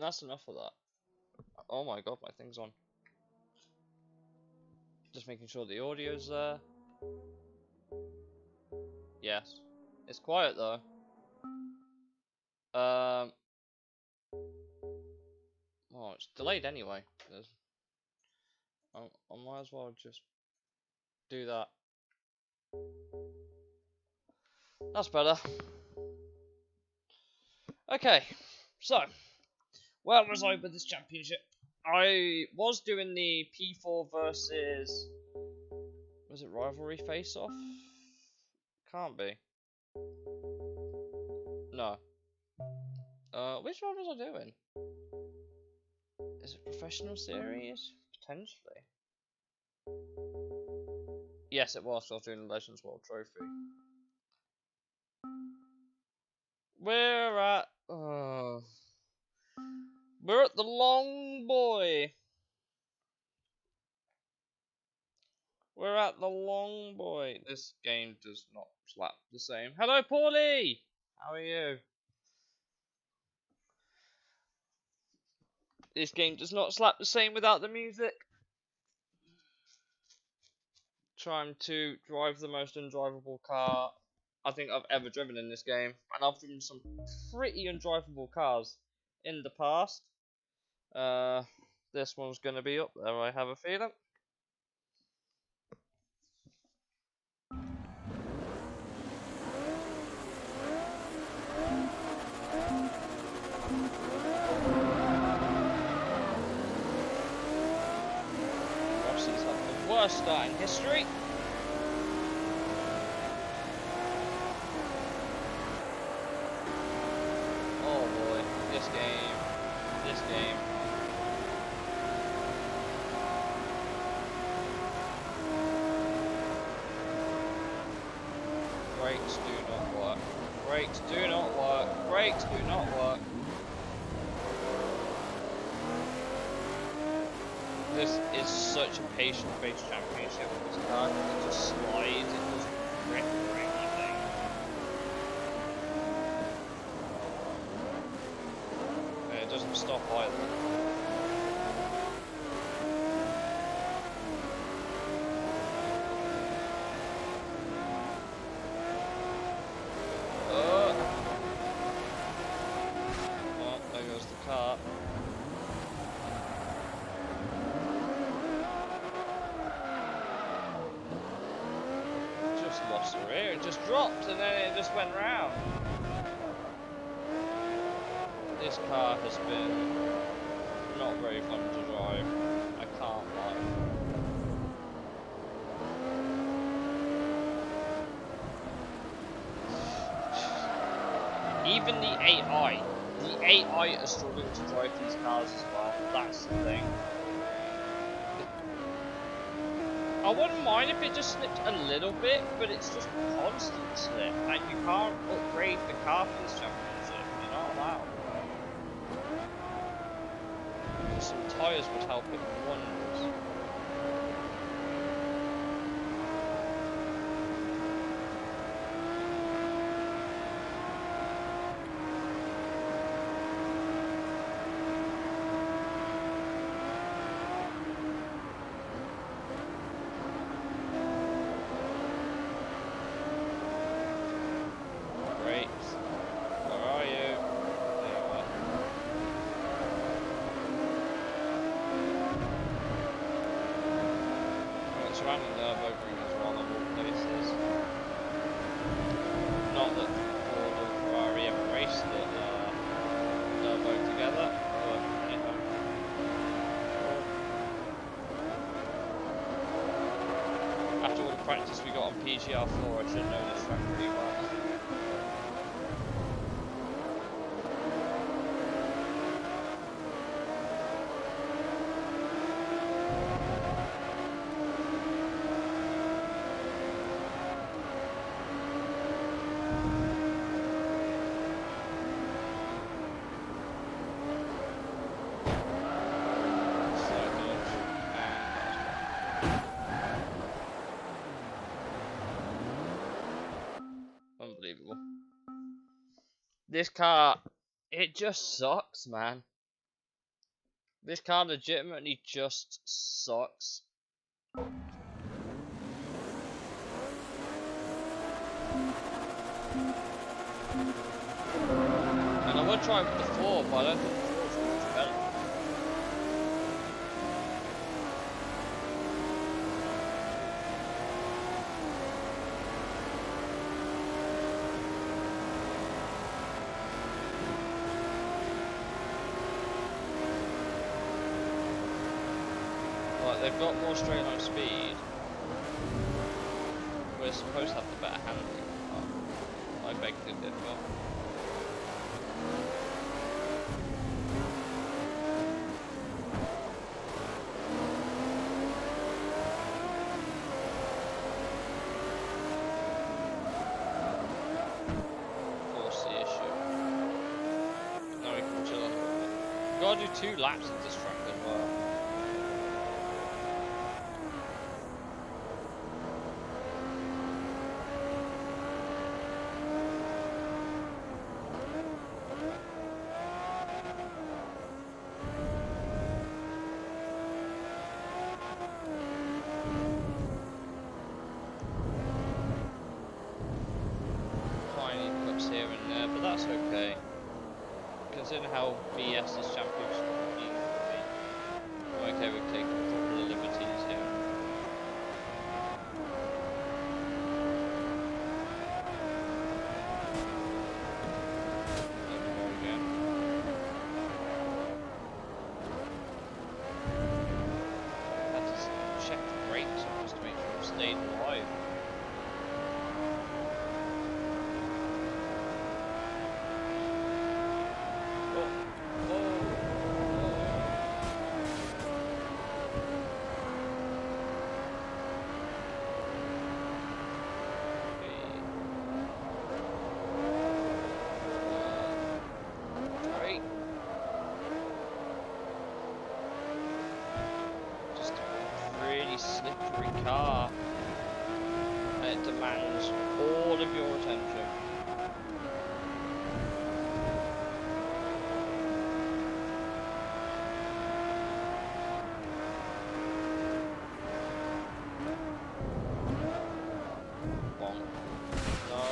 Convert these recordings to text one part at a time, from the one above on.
That's enough of that. Oh my god, my thing's on. Just making sure the audio's there. Yes. It's quiet though. Oh, it's delayed anyway. I might as well just do that. That's better. Okay, so where was I with this championship? I was doing the P4 versus, was it rivalry face-off? Can't be. No. Which one was I doing? Is it professional series? Potentially. Yes, it was. I was doing the Legends World Trophy. We're at the long boy. We're at the long boy. This game does not slap the same. Hello, Paulie. How are you? This game does not slap the same without the music. Trying to drive the most undrivable car I think I've ever driven in this game, and I've driven some pretty undrivable cars in the past. This one's gonna be up there, I have a feeling. Rossi's had the worst start in history. Oh boy, this game. Brakes do not work. Brakes do not work. Brakes do not work. This is such a patient-based championship. This car, it just slides, it doesn't rip or anything. It doesn't stop either. Lost the rear, it just dropped and then it just went round. This car has been not very fun to drive, I can't lie. Even the AI is struggling to drive these cars as well, that's the thing. I wouldn't mind if it just slipped a little bit, but it's just constant slip, and you can't upgrade the car for this championship, you're not allowed. Some tyres would help it wonders. Surrounding Nürburgring as well, of all places. Not that Ford or Ferrari ever raced at Nürburgring together, but anyhow. After all the practice we got on PGR4, I should know this track pretty well. Unbelievable. This car, it just sucks, man. This car legitimately just sucks. And I would try with the 4, but I don't think the 4 is much better. Like, they've got more straight line speed. We're supposed to have the better handling. Oh, I beg to differ. Force the issue. Now we can chill a little bit. We've got to do 2 laps of this track as well. Here and there, but that's okay. Considering how BS this championship will be, I'm okay with taking a couple of liberties here. There we go again. I had to check the brakes just to make sure it stayed alive. Slippery car, and it demands all of your attention. Bonk. No.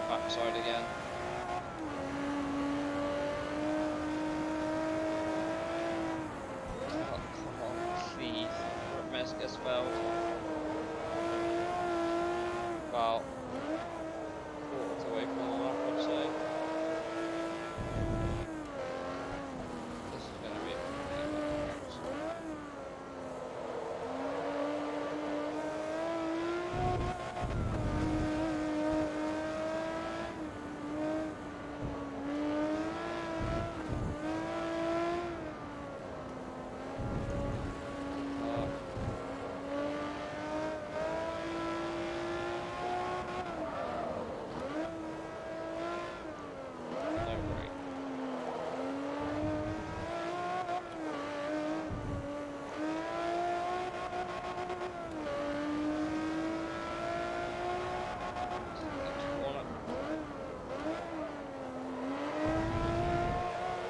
Backside again. Oh, come on, please. Mess gets spelled. About quarters away from the lap, I'd say. This is going to be a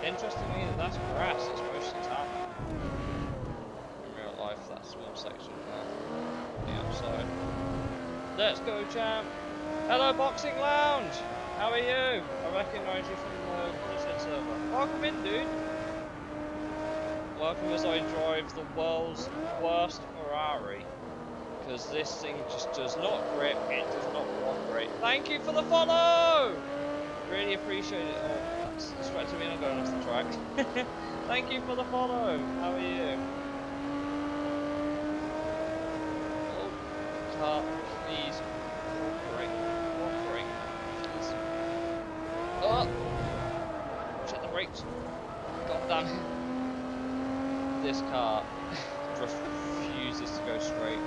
Interestingly, that's grass, it's mostly tarmac. In real life, that small section on the outside. Let's go, champ! Hello, Boxing Lounge! How are you? I recognise you from the Content server. Welcome in, dude! Welcome as I drive the world's worst Ferrari. Because this thing just does not grip, it does not cooperate. Thank you for the follow! Really appreciate it. Oh, that's distracting me, I'm going off the track. Thank you for the follow. How are you? Oh, car, please. Cooperate. Cooperate. Please. Oh! Check the brakes. God damn it. This car refuses to go straight.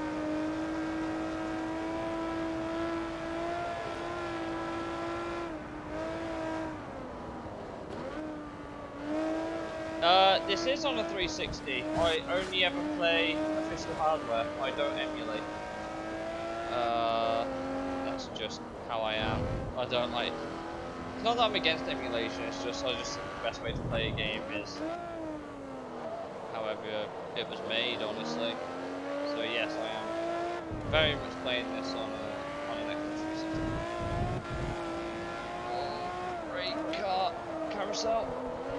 this is on a 360. I only ever play official hardware. I don't emulate. That's just how I am. I don't like. It's not that I'm against emulation. It's just I just think the best way to play a game is however it was made, honestly. So yes, I am very much playing this on an Xbox 360. Oh, great car carousel.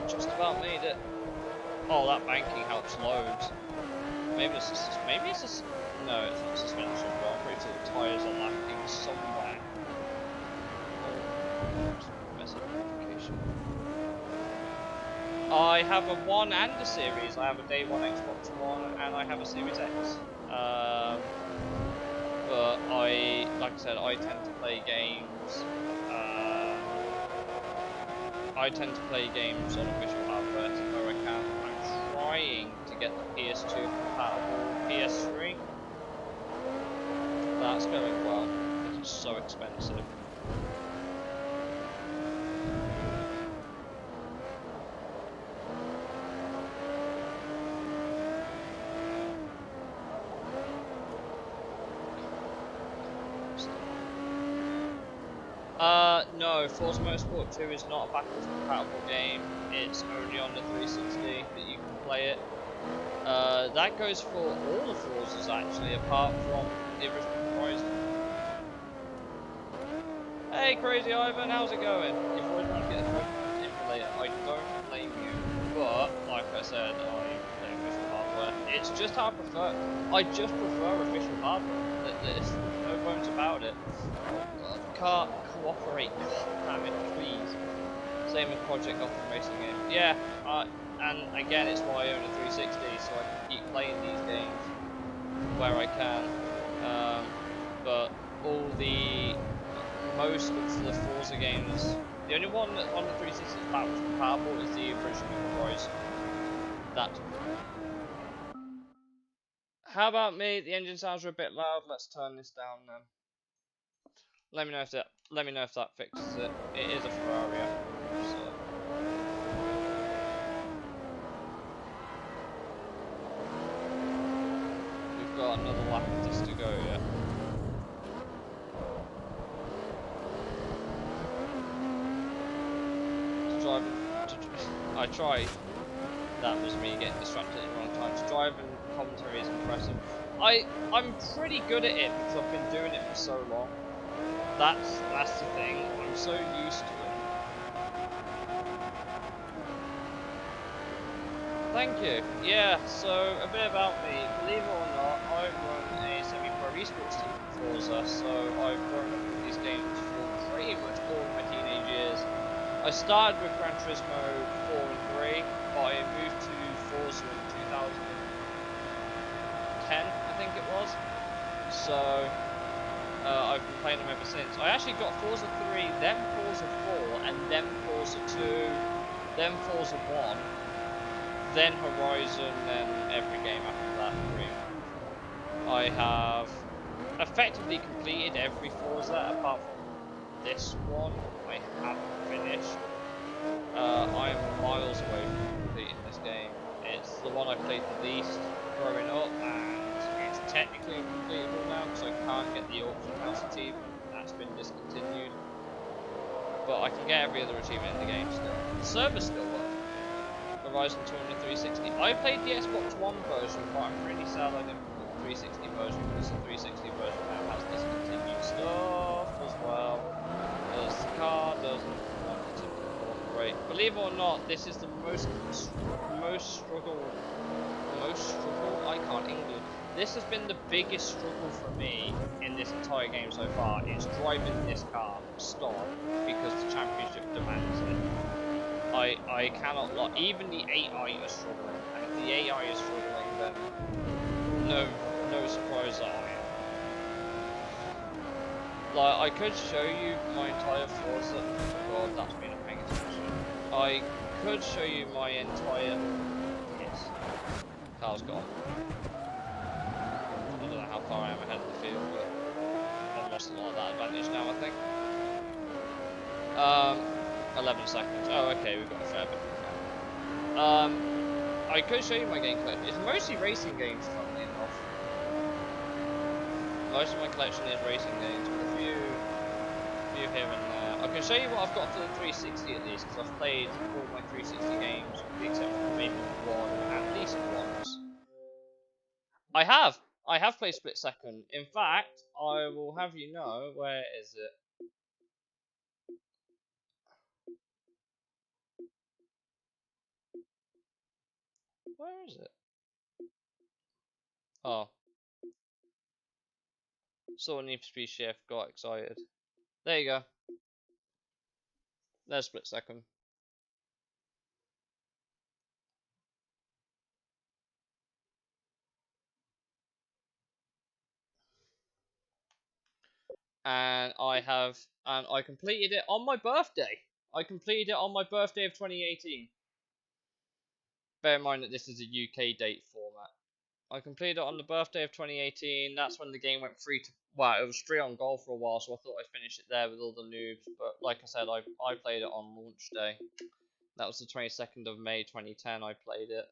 Just about made it. Oh, that banking helps loads. Maybe it's no, it's not suspension, but I'm pretty sure the tyres are lacking somewhere. I have a 1 and a Series. I have a day 1 Xbox One and I have a Series X. But like I said, I tend to play games. I tend to play games on official hardware where I can. I'm trying to get the PS2 compatible PS3. That's going well. It's so expensive. No, Forza Motorsport 2 is not a backwards compatible game. It's only on the 360 that you can play it. That goes for all the Forzas actually, apart from the original Horizon. Hey, Crazy Ivan, how's it going? You've always wanted to get a emulator. I don't blame you, but like I said, I play official hardware. It's just how I prefer. I just prefer official hardware. There's no bones about it. Can't cooperate, damn it, please. Same with Project Gotham Racing game. Yeah, and again, it's why I own a 360, so I can keep playing these games where I can. But most of the Forza games, the only one that on the 360 is backwards compatible is the original Horizon. That. How about me? The engine sounds are a bit loud. Let's turn this down then. Let me know if that fixes it. It is a Ferrari, so. We've got another lap of this to go, yeah. I tried. That was me getting distracted at the wrong time. To drive and commentary is impressive. I'm pretty good at it because I've been doing it for so long. That's the thing. I'm so used to it. Thank you. Yeah, so a bit about me. Believe it or not, I run a semi-pro esports team for Forza, so I've grown up with these games for pretty much all of my teenage years. I started with Gran Turismo 4 and 3, but I moved to Forza in 2010, I think it was. So I've been playing them ever since. I actually got Forza 3, then Forza 4, and then Forza 2, then Forza 1, then Horizon, then every game after that. I have effectively completed every Forza apart from this one. I haven't finished. I am miles away from completing this game. It's the one I played the least growing up, and it's technically uncompletable now because I can't get the auction house achievement. That's been discontinued. But I can get every other achievement in the game still. The servers still work. Horizon 2 and the 360. I played the Xbox One version, but I'm really sad I didn't play the 360 version because the 360 version now has discontinued stuff as well. As the car doesn't want to cooperate. Believe it or not, this is the most struggle. I can't English. This has been the biggest struggle for me in this entire game so far. It's driving this car stop because the championship demands it. I cannot lie. Even the AI is struggling, and if the AI is struggling, then no surprise that I am. Like, I could show you my entire Forza. God, that's been a paying attention. I could show you my entire. Yes. Car's gone. I don't know how far I am ahead of the field, but I've lost a lot of that advantage now, I think. 11 seconds. Oh, okay, we've got a fair bit. I could show you my game collection. It's mostly racing games, funnily enough. Most of my collection is racing games, with a few here and there. I can show you what I've got for the 360 at least, because I've played all my 360 games, with the exception of maybe one, at least once. I have played Split Second. In fact, I will have you know, where is it? Where is it? Oh. Saw Need for Speed Shift, got excited. There you go. There's Split Second. And I completed it on my birthday. I completed it on my birthday of 2018. Bear in mind that this is a UK date format. I completed it on the birthday of 2018. That's when the game went free to. Well, it was free on goal for a while, so I thought I'd finish it there with all the noobs. But like I said, I played it on launch day. That was the 22nd of May 2010. I played it.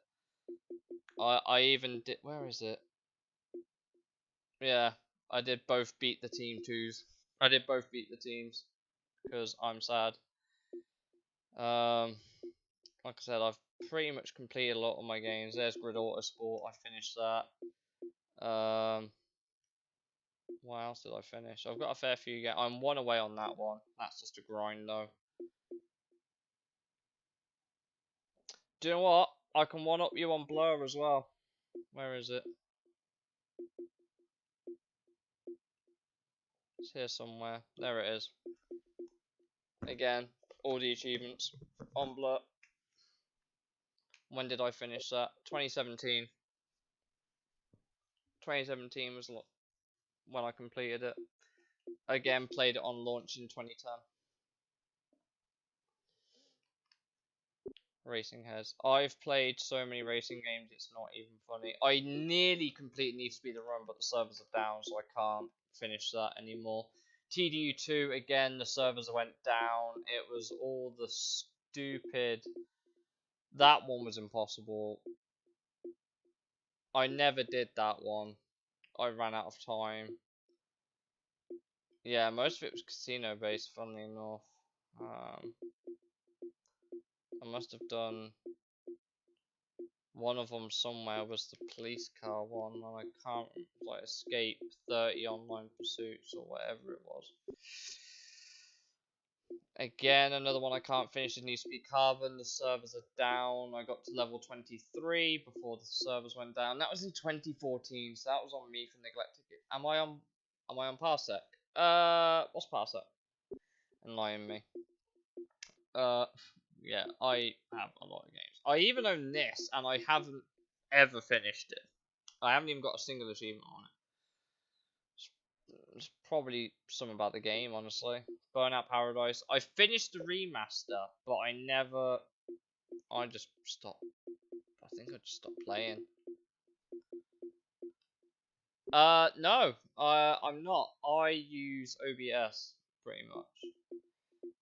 I even did. Where is it? Yeah, I did both beat the team twos. I did both beat the teams because I'm sad. Like I said, I've pretty much completed a lot of my games. There's Grid Autosport. I finished that. What else did I finish? I've got a fair few games. I'm one away on that one. That's just a grind though. Do you know what? I can one up you on Blur as well. Where is it? It's here somewhere. There it is. Again, all the achievements on Blur. When did I finish that? 2017. 2017 was when I completed it. Again, played it on launch in 2010. Racing Heads. I've played so many racing games, it's not even funny. I nearly completed Need for Speed the Run, but the servers are down, so I can't finish that anymore. TDU2, again, the servers went down. It was all the stupid. That one was impossible. I never did that one. I ran out of time. Yeah, most of it was casino based, funnily enough. I must have done one of them somewhere. Was the police car one, and I can't like escape 30 online pursuits or whatever it was. Again, another one I can't finish. It needs to be Carbon. The servers are down. I got to level 23 before the servers went down. That was in 2014, so that was on me for neglecting it. Am I on Parsec? What's Parsec? Enlighten me. Yeah, I have a lot of games. I even own this, and I haven't ever finished it. I haven't even got a single achievement on it. It's probably something about the game, honestly. Burnout Paradise. I finished the remaster, but I just stopped. I think I just stopped playing. No, I'm not. I use OBS pretty much.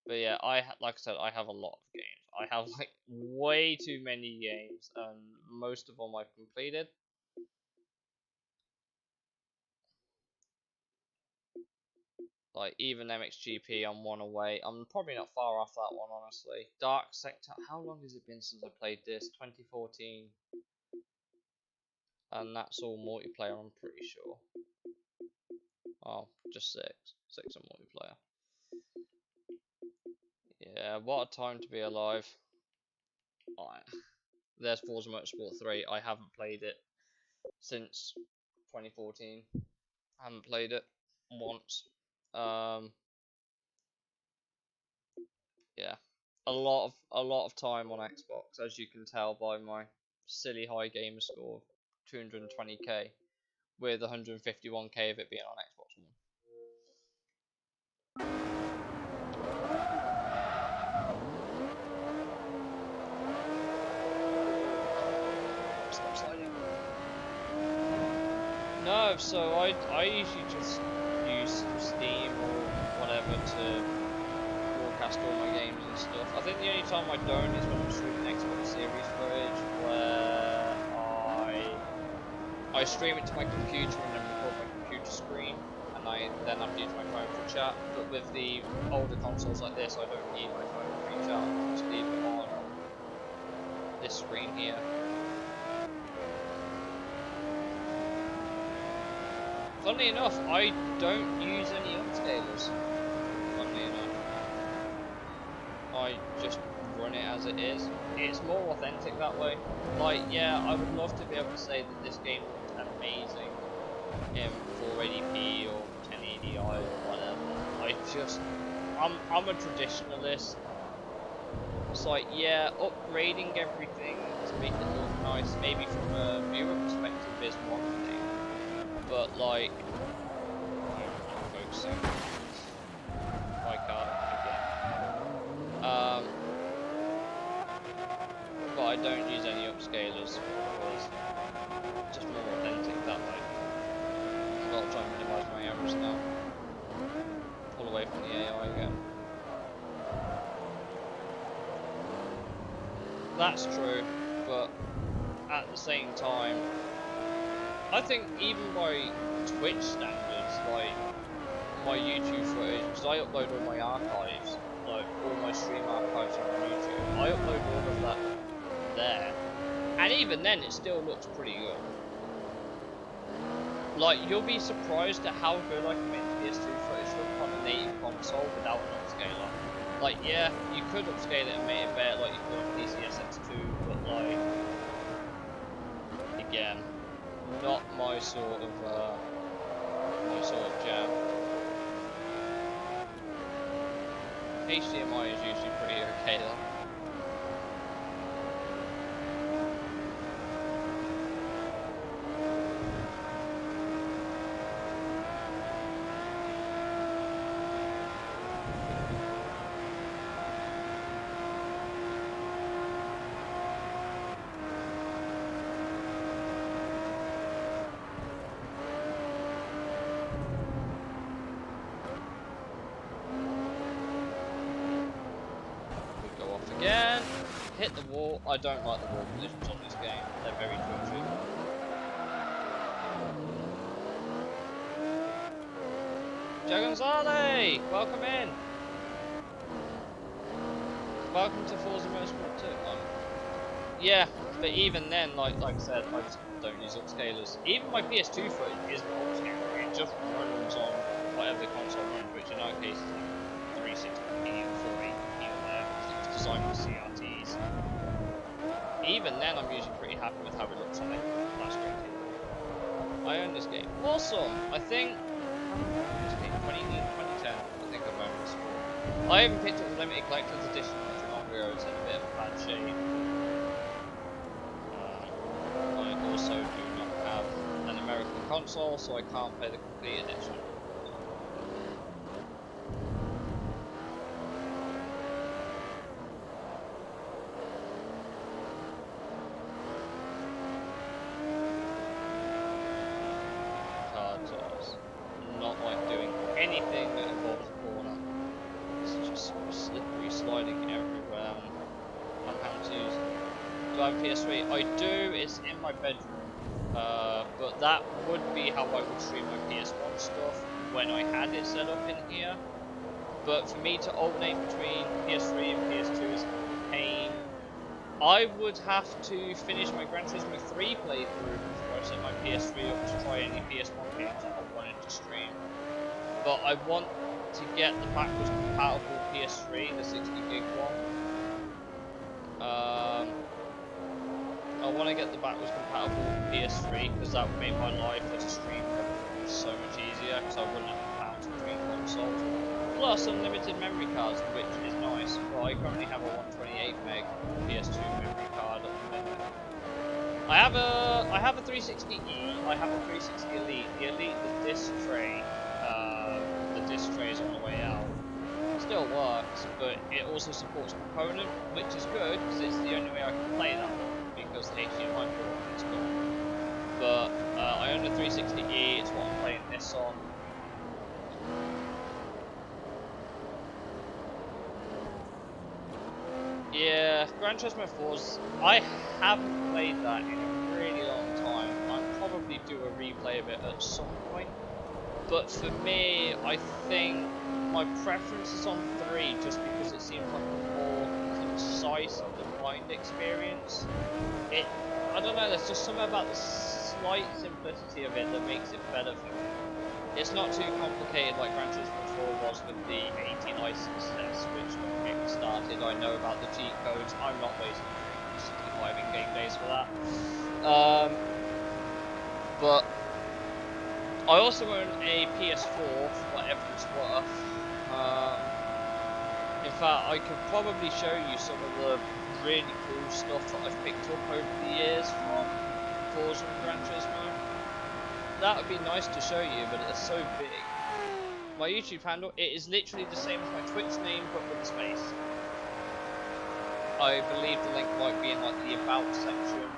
But yeah, like I said, I have a lot of games. I have like way too many games, and most of them I've completed. Like even MXGP, I'm one away. I'm probably not far off that one, honestly. Dark Sector. How long has it been since I played this? 2014, and that's all multiplayer. I'm pretty sure. Oh, just six on multiplayer. Yeah, what a time to be alive. Alright. There's Forza Motorsport 3. I haven't played it since 2014. I haven't played it once. Yeah, a lot of time on Xbox, as you can tell by my silly high gamer score of 220k, with 151k of it being on Xbox One. Stop sliding. No, so I usually just use Steam or whatever to broadcast all my games and stuff. I think the only time I don't is when I'm streaming Xbox Series footage, where I stream it to my computer and then record my computer screen, and then I use my phone for chat. But with the older consoles like this, I don't need my phone for chat. I just leave it on this screen here. Funnily enough, I don't use any upscalers. Funnily enough, I just run it as it is. It's more authentic that way. Like, yeah, I would love to be able to say that this game looked amazing in 480p or 1080i or whatever. I'm a traditionalist. It's like, yeah, upgrading everything to make it look nice, maybe from a viewer perspective is one thing, but like, I'm focusing. My card again. But I don't use any upscalers because it's just more authentic that way. I've got to try and minimize my errors now. Pull away from the AI again. That's true, but at the same time, I think even by Twitch standards, like my YouTube footage, because I upload all my archives, like all my stream archives on YouTube, I upload all of that there, and even then it still looks pretty good. Like, you'll be surprised at how good I can make PS2 footage look on a native console without an upscaler. Like, yeah, you could upscale it and make it better like you could on PCSX2, but like, again, not my sort of jam. HDMI is usually pretty okay though. Again, hit the wall. I don't like the wall positions on this game. They're very twitchy. Jagonzale, welcome in. Welcome to Forza Motorsport 2. Yeah, but even then, like I said, I just don't use upscalers. Even my PS2 footage isn't upscaled. It just runs on whatever the console runs, which in our case is like 360p or 480p or there. It's designed for CRTs. Even then, I'm usually pretty happy with how it looks on it. That's great. I own this game. Awesome! I think... 2010, I think I've owned this one. I haven't picked up the limited collector's edition much longer. It's in a bit of bad shape. I also do not have an American console, so I can't play the complete edition. Not like doing anything that involves a corner. It's just slippery, sliding everywhere. I haven't used. Do I have a PS3? I do. It's in my bedroom. But that would be how I would stream my PS1 stuff when I had it set up in here. But for me to alternate between PS3 and PS2 is a pain. I would have to finish my Gran Turismo 3 playthrough before I set my PS3 up to try any PS1 games that I wanted to stream. But I want to get the backwards compatible PS3, the 60 gig one. I want to get the backwards compatible PS3 because that would make my life as a streamer so much easier because I wouldn't have to bounce between consoles. Plus unlimited memory cards, which is nice. Well, I currently have a 128 meg PS2 memory card at the minute. I have a 360E. I have a 360 Elite. The Elite, the disc tray is on the way out. It still works, but it also supports component, which is good because it's the only way I can play that one because the HDMI port is gone. But I own a 360E. It's what I'm playing this on. Yeah, Gran Turismo 4's... I haven't played that in a really long time. I'm probably do a replay of it at some point. But for me, I think my preference is on 3, just because it seems like a more concise, defined experience. I don't know, there's just something about the slight simplicity of it that makes it better for me. It's not too complicated like Gran Turismo 4 was with the 80 license test, which got me started. I know about the cheat codes. I'm not wasting 365 in-game days for that. But I also own a PS4 for whatever it's worth. In fact, I could probably show you some of the really cool stuff that I've picked up over the years from Forza and Gran Turismo. That would be nice to show you, but it's so big. My YouTube handle, it is literally the same as my Twitch name, but with a space. I believe the link might be in like the About section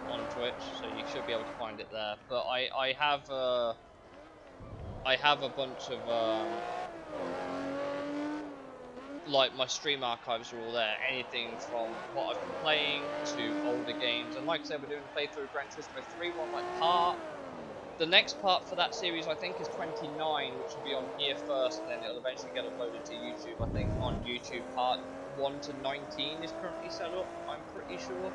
on Twitch, so you should be able to find it there. But I have a bunch of like my stream archives are all there. Anything from what I've been playing to older games, and like I said, we're doing a playthrough of Gran Turismo 3, one like part. The next part for that series, I think, is 29, which will be on here first, and then it'll eventually get uploaded to YouTube. I think on YouTube, part 1 to 19 is currently set up, I'm pretty sure. Or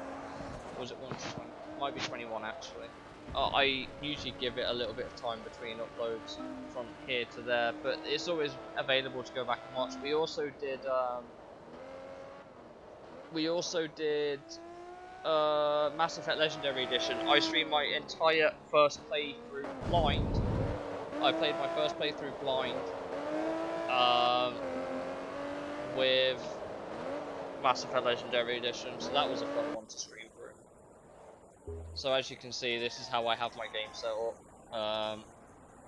was it 1 to 20? Might be 21, actually. I usually give it a little bit of time between uploads from here to there, but it's always available to go back and watch. We also did Mass Effect Legendary Edition. I streamed my entire first playthrough blind. I played my first playthrough blind with Mass Effect Legendary Edition, so that was a fun one to stream through. So as you can see, this is how I have my game set up.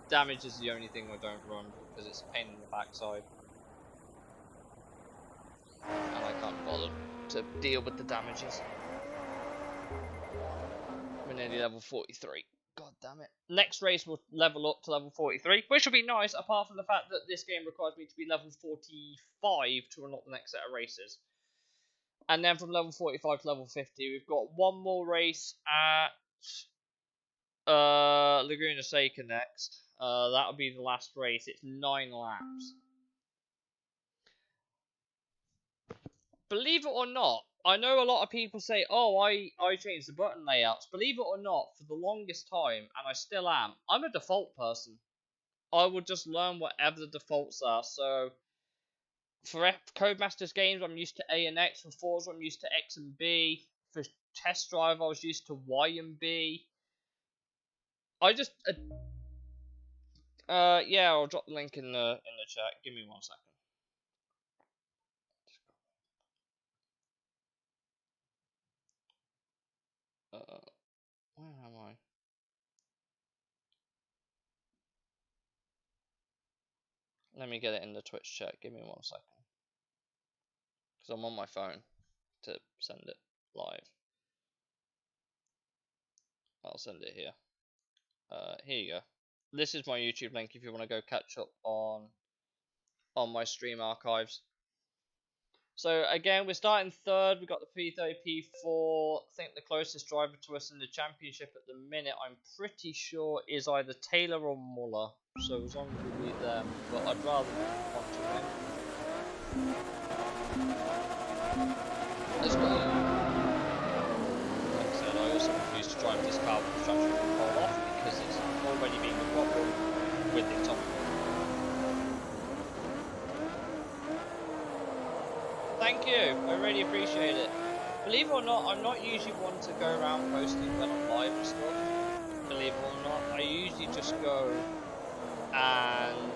Damage is the only thing I don't run because it's a pain in the backside, and I can't bother to deal with the damages. We're nearly level 43. God damn it. Next race will level up to level 43, which will be nice, apart from the fact that this game requires me to be level 45 to unlock the next set of races. And then from level 45 to level 50, we've got one more race at Laguna Seca next. That'll be the last race. It's 9 laps. Believe it or not, I know a lot of people say, oh, I changed the button layouts. Believe it or not, for the longest time, and I still am, I'm a default person. I will just learn whatever the defaults are. So, for Codemasters games, I'm used to A and X. For Forza, I'm used to X and B. For Test Drive, I was used to Y and B. Yeah, I'll drop the link in the chat. Give me 1 second. Where am I? Let me get it in the Twitch chat. Give me 1 second. Because I'm on my phone to send it live. I'll send it here. Here you go. This is my YouTube link if you want to go catch up on my stream archives. So again, we're starting third. We've got the P30, P4. I think the closest driver to us in the championship at the minute, I'm pretty sure, is either Taylor or Muller. So as long as we beat them, but I'd rather want to win. Let's go. Like I said, I also refuse to drive this car with the traction control off because it's already been a problem with it on. Thank you, I really appreciate it. Believe it or not, I'm not usually one to go around posting when I'm live and stuff. Believe it or not, I usually just go and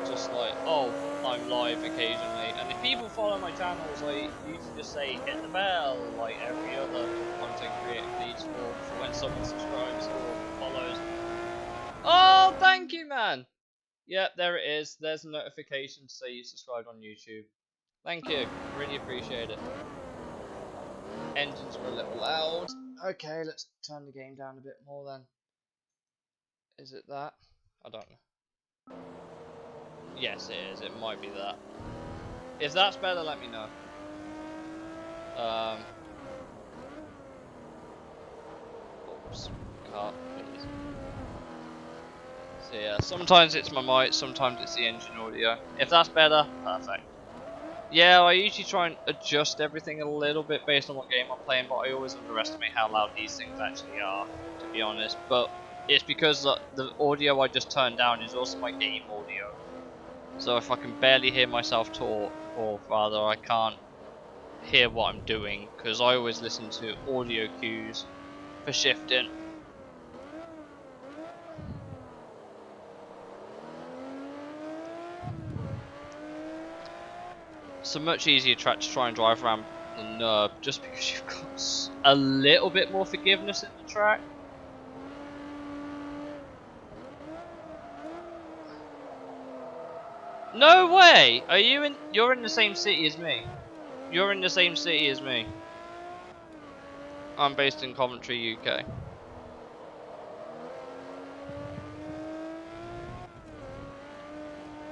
just like, oh, I'm live occasionally. And if people follow my channels, I usually just say hit the bell, like every other content creator needs for when someone subscribes or follows. Oh, thank you, man. Yep, there it is. There's a notification to say you subscribed on YouTube. Thank you, really appreciate it. Engines are a little loud. Okay, let's turn the game down a bit more then. Is it that? I don't know. Yes, it is. It might be that. If that's better, let me know. Oops. car, please. So yeah, sometimes it's my mic, sometimes it's the engine audio. If that's better, perfect. Yeah, I usually try and adjust everything a little bit based on what game I'm playing, but I always underestimate how loud these things actually are, to be honest. But it's because the audio I just turned down is also my game audio. So if I can barely hear myself talk, or rather I can't hear what I'm doing, because I always listen to audio cues for shifting. It's a much easier track to try and drive around than Nurb, just because you've got a little bit more forgiveness in the track. No way! Are you in? You're in the same city as me. You're in the same city as me. I'm based in Coventry, UK.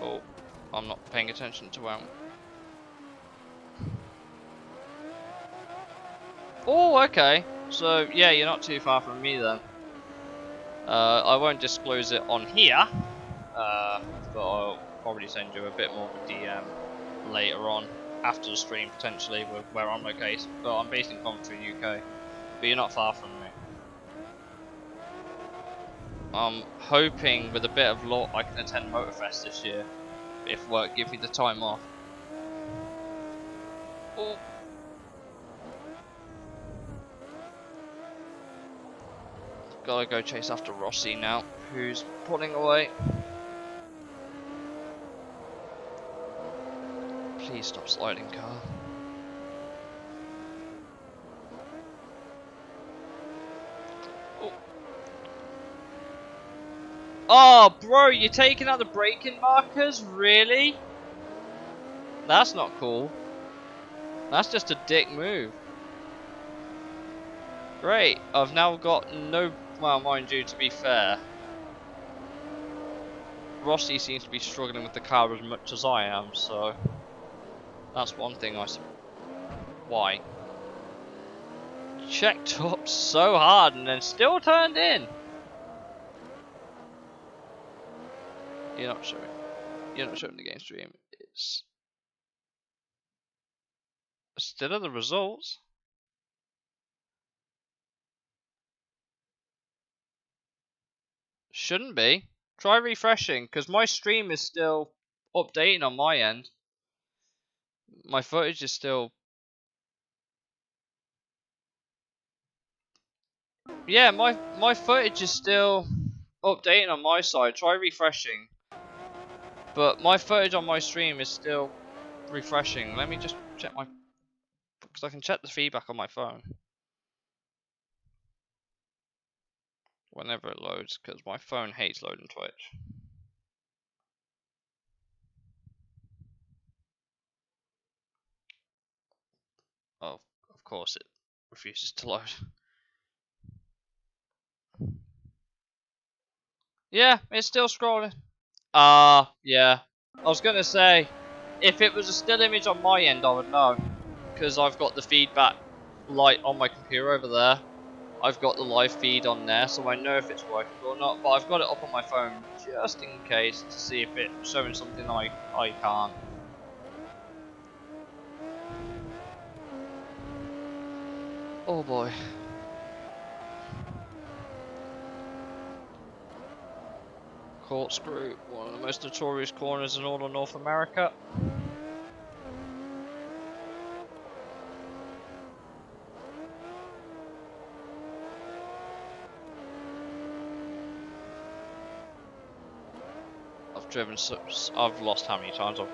Oh, I'm not paying attention to where I'm... Oh, okay. So, yeah, you're not too far from me then. I won't disclose it on here, but I'll probably send you a bit more of a DM later on, after the stream potentially, where I'm located. But I'm based in Coventry, UK. But you're not far from me. I'm hoping with a bit of luck I can attend Motorfest this year, if work give me the time off. Oh. Gotta go chase after Rossi now, who's pulling away. Please stop sliding, car. Oh. Oh, bro, you're taking out the braking markers? Really? That's not cool. That's just a dick move. Great, I've now got no... Well, mind you, to be fair, Rossi seems to be struggling with the car as much as I am, so... That's one thing I... Why? Checked up so hard and then still turned in! You're not showing. You're not showing the game stream. It's... Still are the results. Shouldn't be. Try refreshing, because my stream is still updating on my end. My footage is still... Yeah, my footage is still updating on my side. Try refreshing. But my footage on my stream is still refreshing. Let me just check my... Because I can check the feedback on my phone. Whenever it loads, because my phone hates loading Twitch. Oh, of course it refuses to load. Yeah, it's still scrolling. Yeah. I was gonna say, if it was a still image on my end, I would know. Because I've got the feedback light on my computer over there. I've got the live feed on there, so I know if it's working or not. But I've got it up on my phone just in case to see if it's showing something I can't. Oh boy. Corkscrew, one of the most notorious corners in all of North America. I've lost how many times I've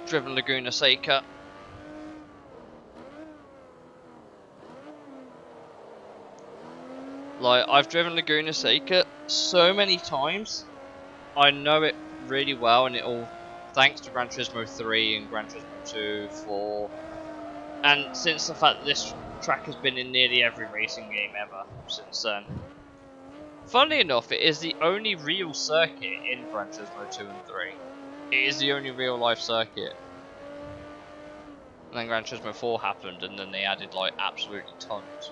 driven Laguna Seca. Like, I've driven Laguna Seca so many times. I know it really well, and it all thanks to Gran Turismo 3 and Gran Turismo 2, 4. And since the fact that this track has been in nearly every racing game ever since then. Funnily enough, it is the only real circuit in Gran Turismo 2 and 3. It is the only real life circuit. And then Gran Turismo 4 happened, and then they added like absolutely tons.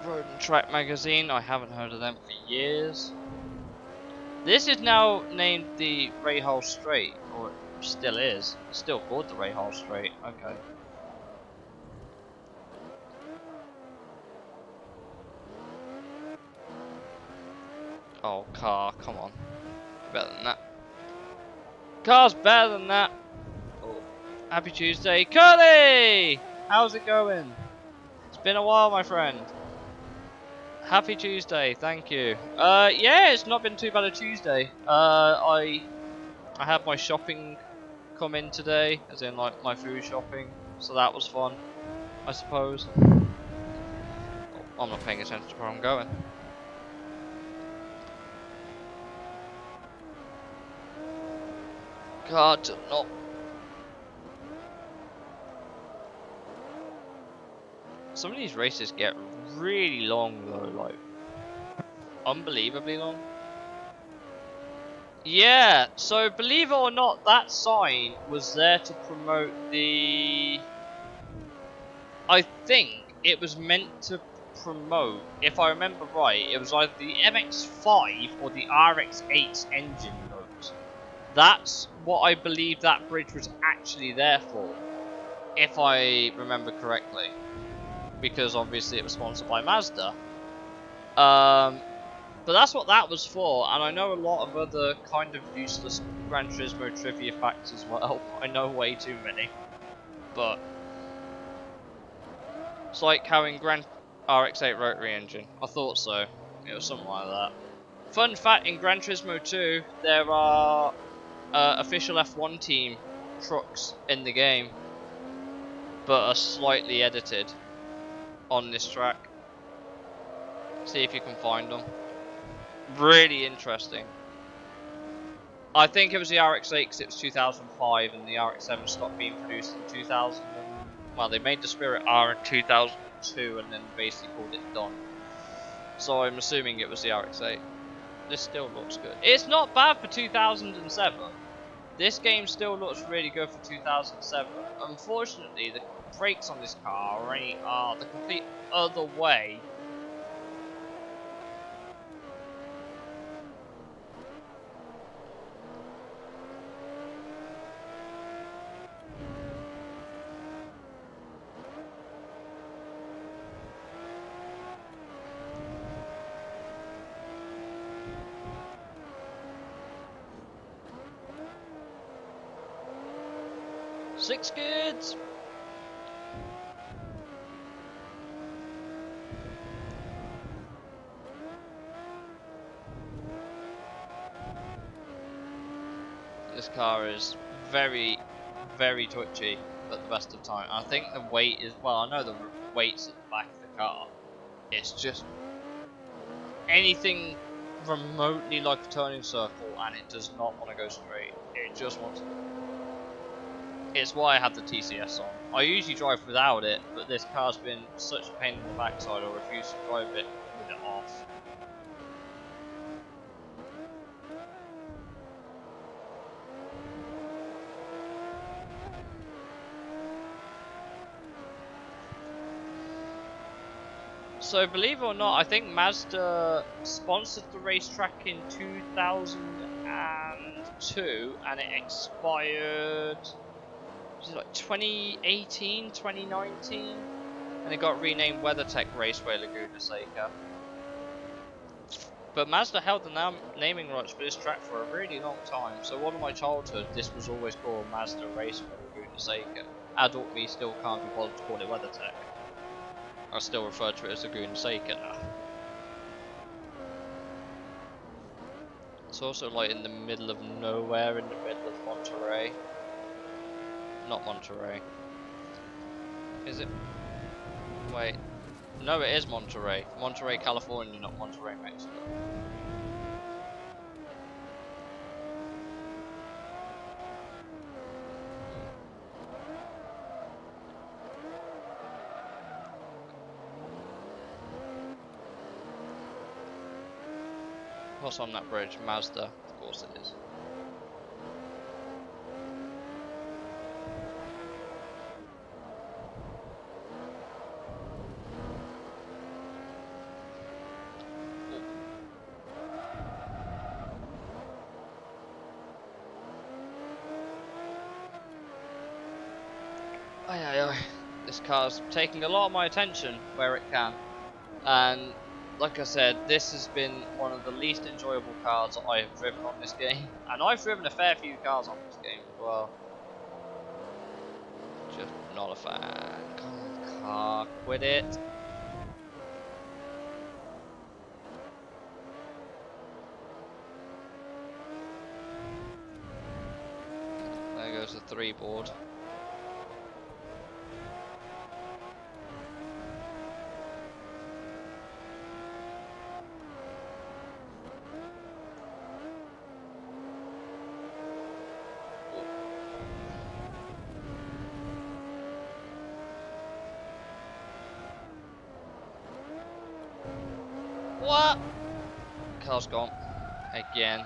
Road and Track magazine. I haven't heard of them for years. This is now named the Rahal Strait, or it still is. It's still called the Rahal Strait. Okay. Oh, car, come on. Better than that. Car's better than that. Oh. Happy Tuesday. Curly! How's it going? It's been a while, my friend. Happy Tuesday, thank you. Yeah, it's not been too bad a Tuesday. I had my shopping come in today, as in like my food shopping, so that was fun, I suppose. Oh, I'm not paying attention to where I'm going. God, no. Some of these races get really long though, like unbelievably long. Yeah, so believe it or not, that sign was there to promote the... I think it was meant to promote, if I remember right, it was either the MX-5 or the RX-8's engine note. That's what I believe that bridge was actually there for, if I remember correctly. Because obviously it was sponsored by Mazda. But that's what that was for, and I know a lot of other kind of useless Gran Turismo trivia facts as well. I know way too many. But it's like how in Gran RX-8 rotary engine. I thought so. It was something like that. Fun fact, in Gran Turismo 2, there are official F1 team trucks in the game, but are slightly edited on this track. See if you can find them. Really interesting. I think it was the RX-8 because it was 2005 and the RX-7 stopped being produced in 2000. Well, they made the Spirit R in 2002 and then basically called it done. So I'm assuming it was the RX-8. This still looks good. It's not bad for 2007. This game still looks really good for 2007. Unfortunately, the brakes on this car are the complete other way. Six kids! This car is very, very touchy at the best of time. I think the weight is, well, I know the weight's at the back of the car. It's just anything remotely like a turning circle and it does not want to go straight. It just wants to. It's why I have the TCS on. I usually drive without it, but this car's been such a pain in the backside I refuse to drive it with it off. So believe it or not, I think Mazda sponsored the racetrack in 2002 and it expired, was it like 2018, 2019? And it got renamed WeatherTech Raceway Laguna Seca. But Mazda held the naming rights for this track for a really long time, so all of my childhood this was always called Mazda Raceway Laguna Seca. Adult me still can't be bothered to call it WeatherTech. I still refer to it as Laguna Seca now. It's also like in the middle of nowhere, in the middle of Monterey. Not Monterey. Is it? Wait. No, it is Monterey. Monterey, California, not Monterey, Mexico. What's on that bridge? Mazda. Of course it is. car's taking a lot of my attention where it can. And like I said, this has been one of the least enjoyable cars that I have driven on this game. And I've driven a fair few cars on this game as well. Just not a fan. Come on, car, quit it. There goes the 3 board. What? Car's gone. Again.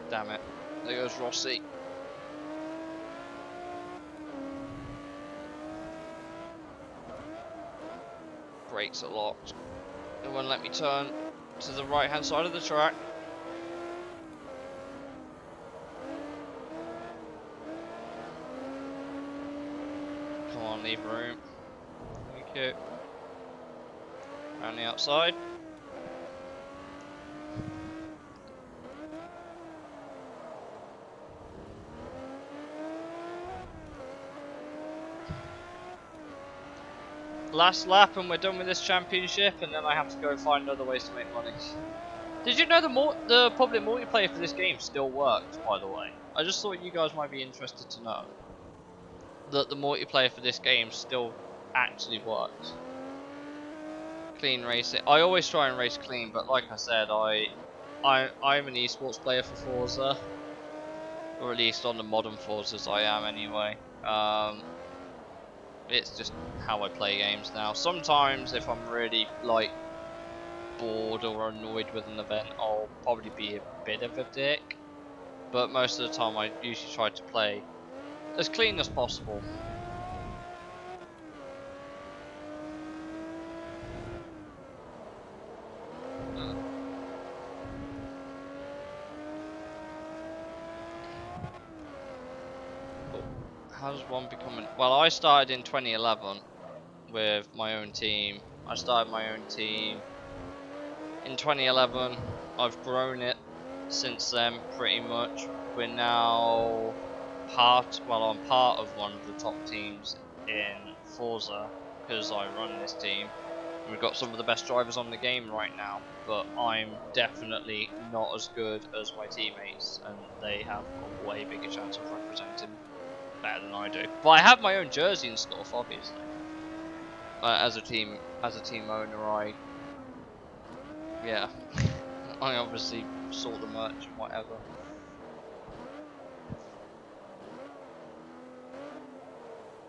Damn it. There goes Rossi. Brakes are locked. It won't let me turn to the right hand side of the track. Come on, leave room. Thank you. Around the outside. Last lap and we're done with this championship, and then I have to go find other ways to make money. Did you know the public multiplayer for this game still works, by the way? I just thought you guys might be interested to know that the multiplayer for this game still actually works. Clean racing. I always try and race clean, but like I said, I'm an esports player for Forza, or at least on the modern Forzas I am anyway. It's just how I play games now. Sometimes if I'm really like bored or annoyed with an event, I'll probably be a bit of a dick, but most of the time I usually try to play as clean as possible. How does one become well, I started in 2011 with my own team. I started my own team in 2011. I've grown it since then pretty much. We're now I'm part of one of the top teams in Forza because I run this team. We've got some of the best drivers on the game right now, but I'm definitely not as good as my teammates, and they have a way bigger chance of representing better than I do. But I have my own jersey and stuff, obviously. As a team owner, yeah, I obviously sort the merch and whatever.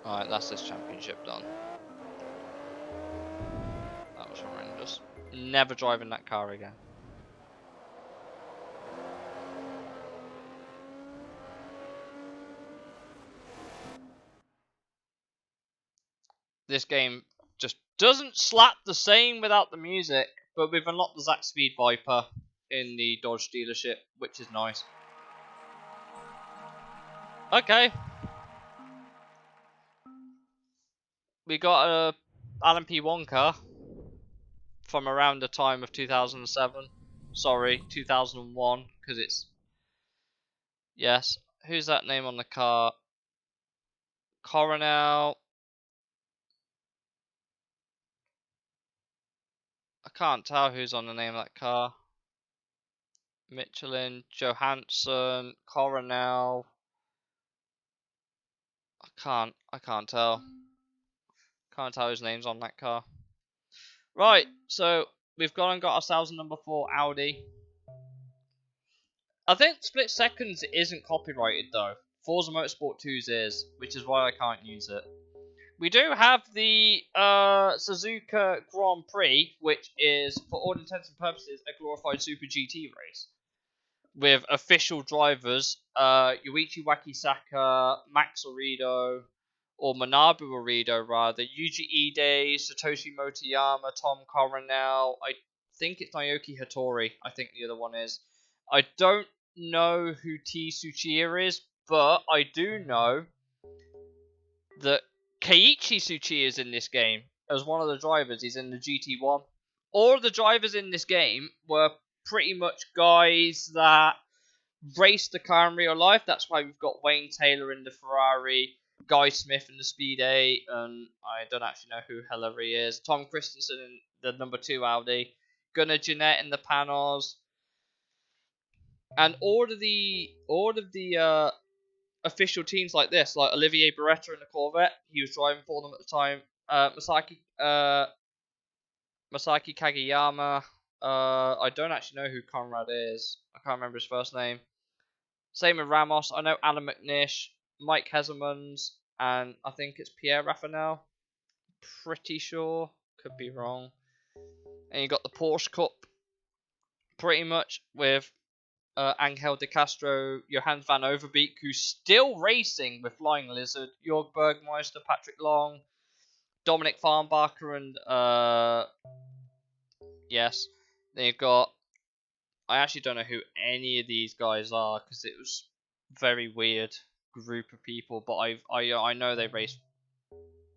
Alright, that's this championship done. That was horrendous. Never driving that car again. This game just doesn't slap the same without the music, but we've unlocked the Zack Speed Viper in the Dodge dealership, which is nice. Okay. We got a LMP1 car from around the time of 2007. Sorry, 2001, because it's... Yes. Who's that name on the car? Coronel. I can't tell who's on the name of that car. Michelin, Johansson, Coronel. I can't tell. Can't tell whose name's on that car. Right, so we've gone and got ourselves a number 4 Audi. I think Split Seconds isn't copyrighted though. Forza Motorsport 2's is, which is why I can't use it. We do have the Suzuka Grand Prix, which is, for all intents and purposes, a glorified Super GT race. With official drivers, Yuichi Wakisaka, Max Orido, or Manabu Orido rather, Yuji Ide, Satoshi Motoyama, Tom Coronel, I think it's Naoki Hattori, I think the other one is. I don't know who T Tsuchiya is, but I do know that Keiichi Tsuchiya is in this game as one of the drivers. He's in the GT1. All the drivers in this game were pretty much guys that raced the car in real life. That's why we've got Wayne Taylor in the Ferrari, Guy Smith in the Speed 8, and I don't actually know who Hillary is. Tom Christensen in the number 2 Audi, Gunnar Jeanette in the Panos, and all of the official teams like this, like Olivier Beretta in the Corvette. He was driving for them at the time. Masaki Kageyama. I don't actually know who Conrad is. I can't remember his first name. Same with Ramos. I know Alan McNish, Mike Hesemans, and I think it's Pierre Raffanel. Pretty sure. Could be wrong. And you got the Porsche Cup, pretty much, with Angel De Castro, Johannes van Overbeek, who's still racing with Flying Lizard, Jörg Bergmeister, Patrick Long, Dominic Farnbacher, and yes. Then you've got, I actually don't know who any of these guys are because it was very weird group of people, but I know they race.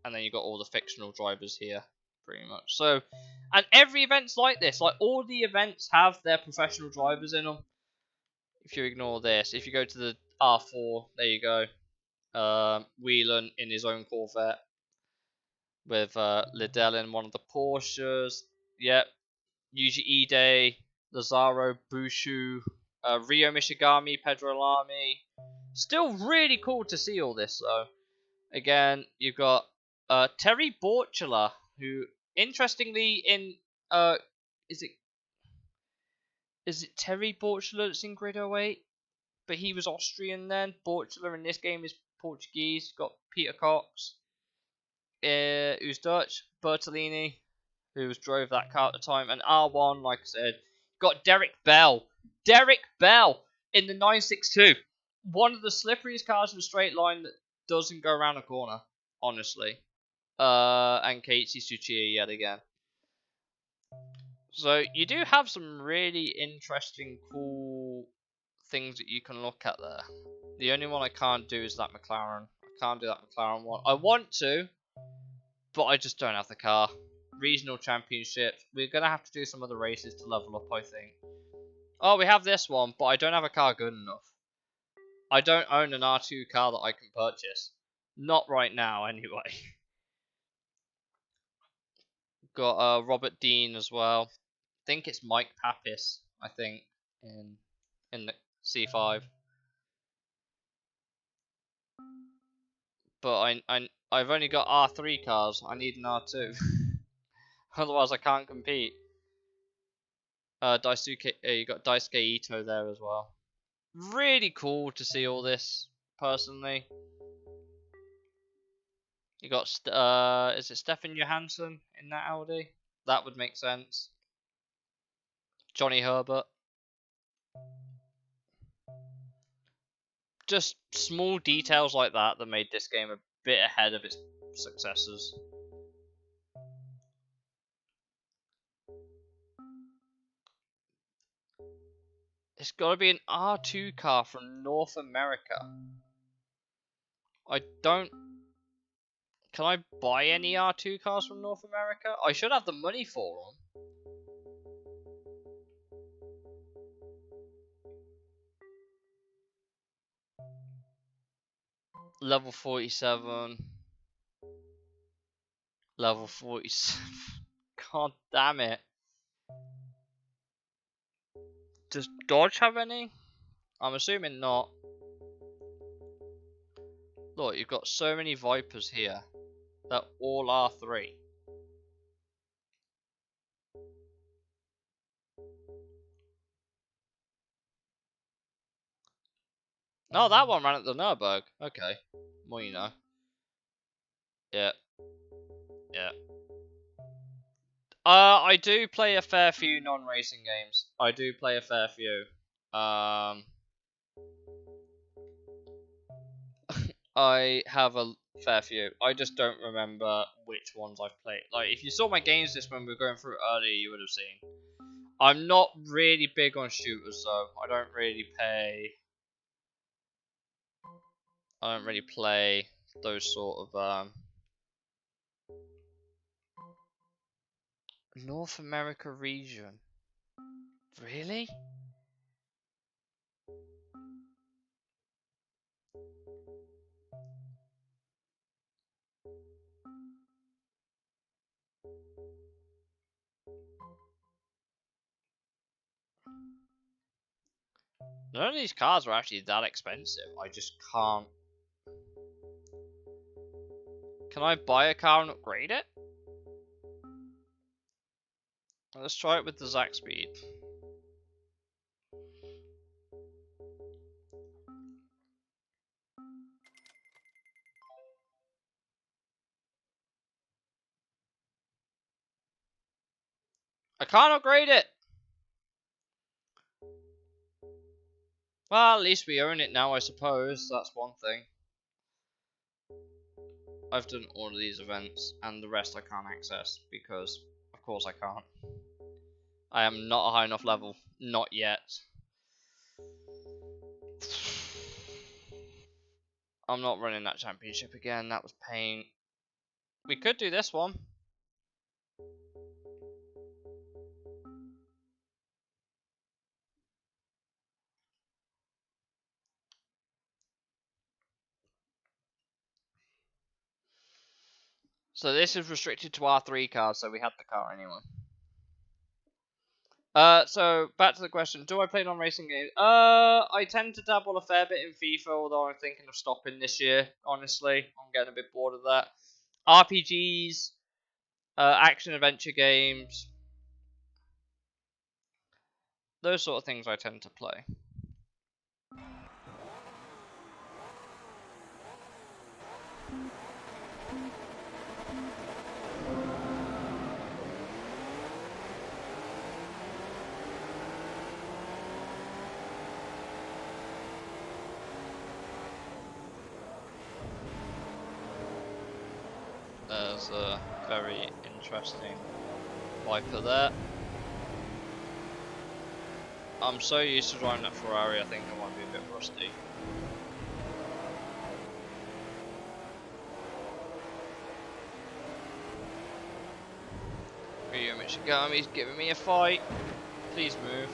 And then you got all the fictional drivers here, pretty much. So, and every event's like this. Like all the events have their professional drivers in them. If you ignore this, if you go to the R4, there you go. Whelan in his own Corvette with Liddell in one of the Porsches. Yep. Yuji Ide, Lazaro, Bushu, Ryo Mishigami, Pedro Lamy. Still really cool to see all this though. Again, you've got Terry Borchula, who interestingly in is it Terry Borchula that's in Grid 08? But he was Austrian then. Borchula in this game is Portuguese. Got Peter Cox, who's Dutch. Bertolini, who drove that car at the time, and R1, like I said, got Derek Bell. Derek Bell in the 962. One of the slipperiest cars in a straight line that doesn't go around a corner, honestly. And Keiichi Tsuchiya yet again. So you do have some really interesting, cool things that you can look at there. The only one I can't do is that McLaren. I can't do that McLaren one. I want to, but I just don't have the car. Regional championships. We're going to have to do some other races to level up, I think. Oh, we have this one, but I don't have a car good enough. I don't own an R2 car that I can purchase. Not right now, anyway. Got Robert Dean as well. I think it's Mike Papis, I think, in the C5. But I've only got R3 cars. I need an R2. Otherwise, I can't compete. Daisuke, you got Daisuke Ito there as well. Really cool to see all this, personally. You got, is it Stefan Johansson in that Audi? That would make sense. Johnny Herbert. Just small details like that made this game a bit ahead of its successors. It's got to be an R2 car from North America. I don't... Can I buy any R2 cars from North America? I should have the money for them. Level 47. Level 47. God damn it. Does Dodge have any? I'm assuming not. Look, you've got so many Vipers here that all are 3. No, that one ran at the Nürburgring. Okay. Well, you know. Yeah. Yeah. I do play a fair few non-racing games. I do play a fair few. I have a fair few. I just don't remember which ones I've played. Like, if you saw my games list when we were going through it earlier, you would have seen. I'm not really big on shooters though. I don't really play those sort of North America region. Really? None of these cars are actually that expensive. I just can't. Can I buy a car and upgrade it? Let's try it with the Zack Speed. I can't upgrade it! Well, at least we own it now, I suppose. That's one thing. I've done all of these events, and the rest I can't access, because, of course I can't. I am not a high enough level. Not yet. I'm not running that championship again. That was pain. We could do this one. So this is restricted to R3 cars, so we had the car anyway. So back to the question: do I play non-racing games? I tend to dabble a fair bit in FIFA, although I'm thinking of stopping this year. Honestly, I'm getting a bit bored of that. RPGs, action adventure games, those sort of things I tend to play. There's a very interesting Viper there. I'm so used to driving that Ferrari, I think I might be a bit rusty. Ryo Michigami's giving me a fight. Please move.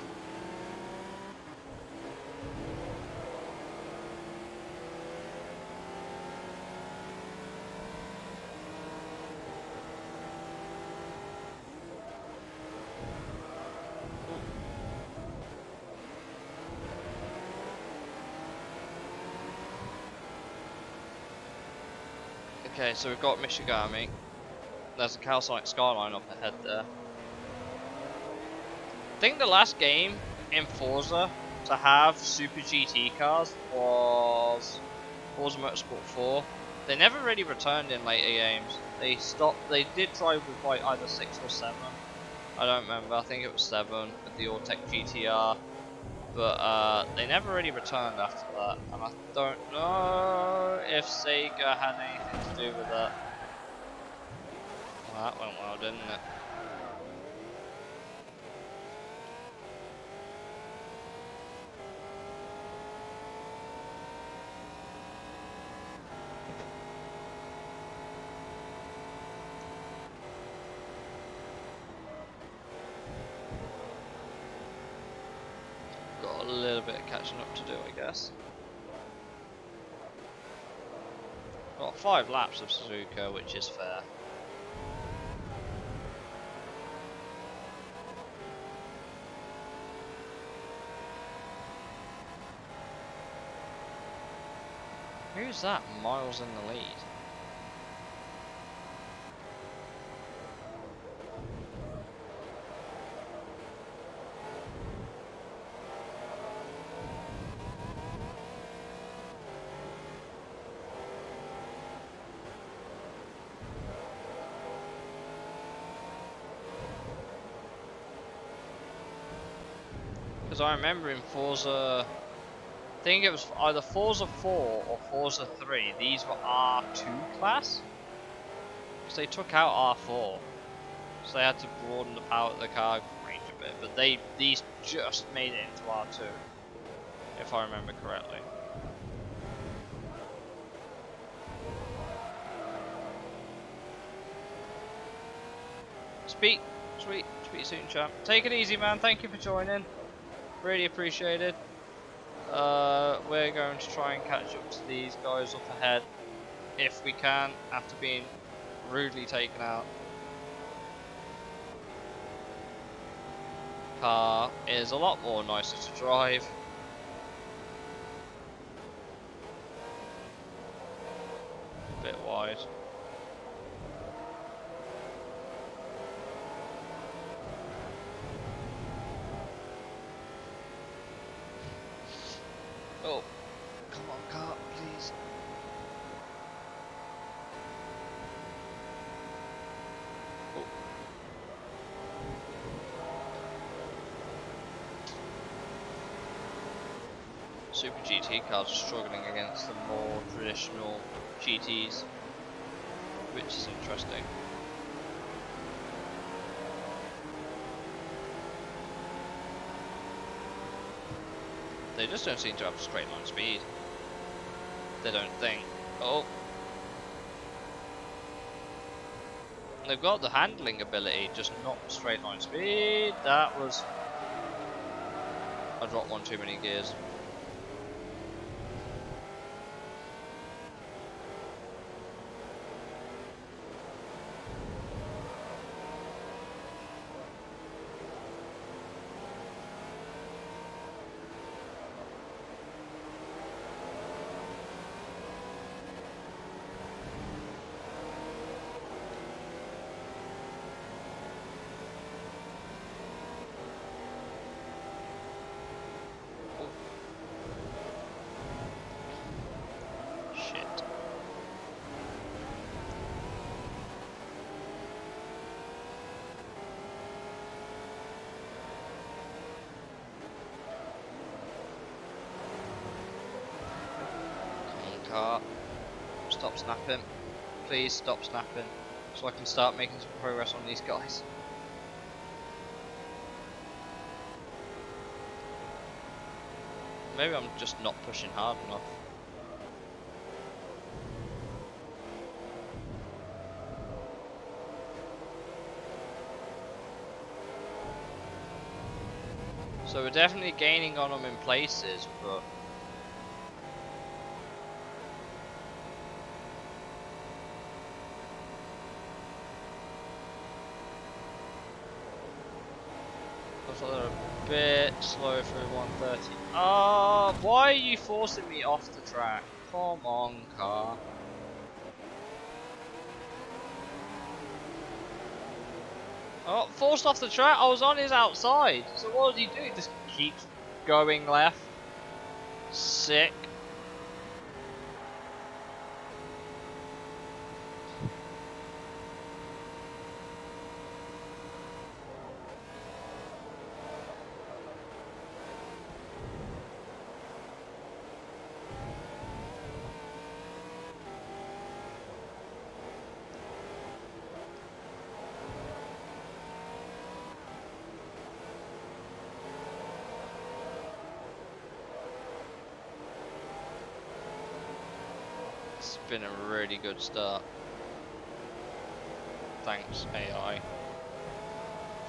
Okay, so we've got Michigami. There's a calcite skyline up ahead there. I think the last game in Forza to have Super GT cars was Forza Motorsport 4. They never really returned in later games. They stopped. They did try with like either 6 or 7. I don't remember. I think it was 7 with the Autech GTR. But they never really returned after that, and I don't know if Sega had anything to do with that. Well, that went well, didn't it? Got a little bit of catching up to do, I guess. Got 5 laps of Suzuka, which is fair. Who's that miles in the lead? Because I remember in Forza, I think it was either Forza 4 or Forza 3, these were R2 class? Because they took out R4. So they had to broaden the power of the car range a bit, but these just made it into R2, if I remember correctly. Speak soon, champ. Take it easy, man. Thank you for joining. Really appreciated. We're going to try and catch up to these guys up ahead, if we can, after being rudely taken out. Car is a lot more nicer to drive. A bit wide. Oh, come on, car, please. Oh. Super GT cars are struggling against the more traditional GTs, which is interesting. They just don't seem to have straight line speed. They don't think. Oh. They've got the handling ability, just not straight line speed. That was... I dropped one too many gears. Car, stop snapping. Please stop snapping, so I can start making some progress on these guys. Maybe I'm just not pushing hard enough. So we're definitely gaining on them in places, but looks like they're a bit slow through 130. Oh, why are you forcing me off the track? Come on, car. Oh, forced off the track? I was on his outside. So what did he do? Just keeps going left. Sick. It's been a really good start. Thanks, AI,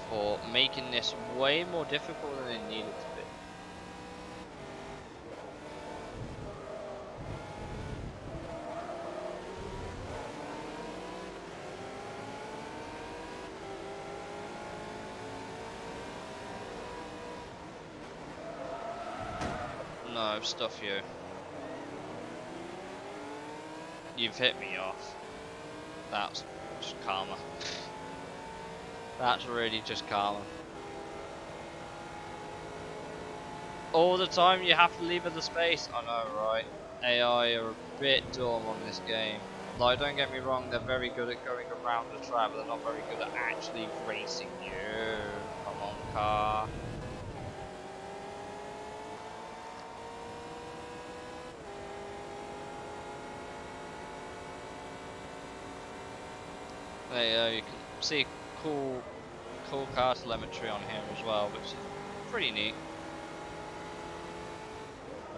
for making this way more difficult than it needed to be. No, stuff you. You've hit me off. That's just karma. That's really just karma. All the time you have to leave the space. I know, right? AI are a bit dumb on this game. Like, don't get me wrong, they're very good at going around the track, but they're not very good at actually racing you. Come on, car. There you go, you can see a cool cool car telemetry on here as well, which is pretty neat.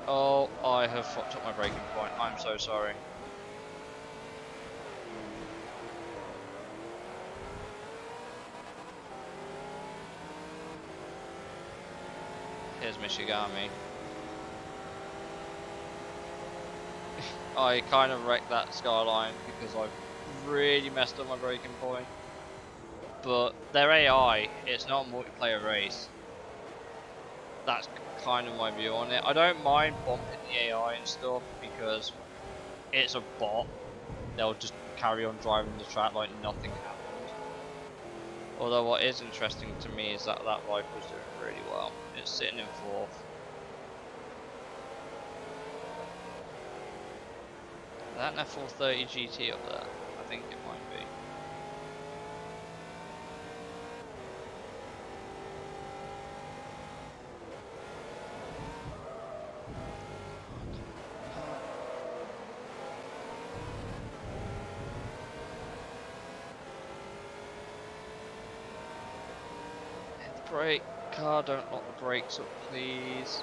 Oh, I have fucked up my braking point. I'm so sorry. Here's Michigami. I kind of wrecked that skyline because I really messed up my braking point. But they're AI, it's not a multiplayer race. That's kind of my view on it. I don't mind bumping the AI and stuff because it's a bot. They'll just carry on driving the track like nothing happened. Although what is interesting to me is that that rifle's doing really well. It's sitting in 4th. Is that an F430 GT up there? I think it might be. Brake car, don't lock the brakes up please.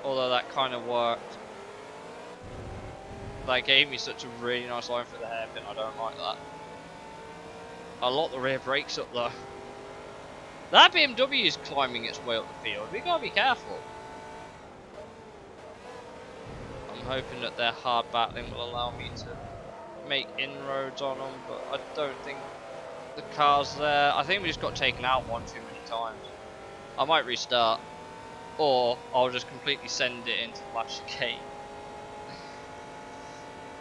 Although that kind of worked. That gave me such a really nice line for the hairpin, I don't like that. I locked the rear brakes up though. That BMW is climbing its way up the field, we gotta be careful. I'm hoping that their hard battling will allow me to make inroads on them, but I don't think the car's there. I think we just got taken out one too many times. I might restart, or I'll just completely send it into the last chicane.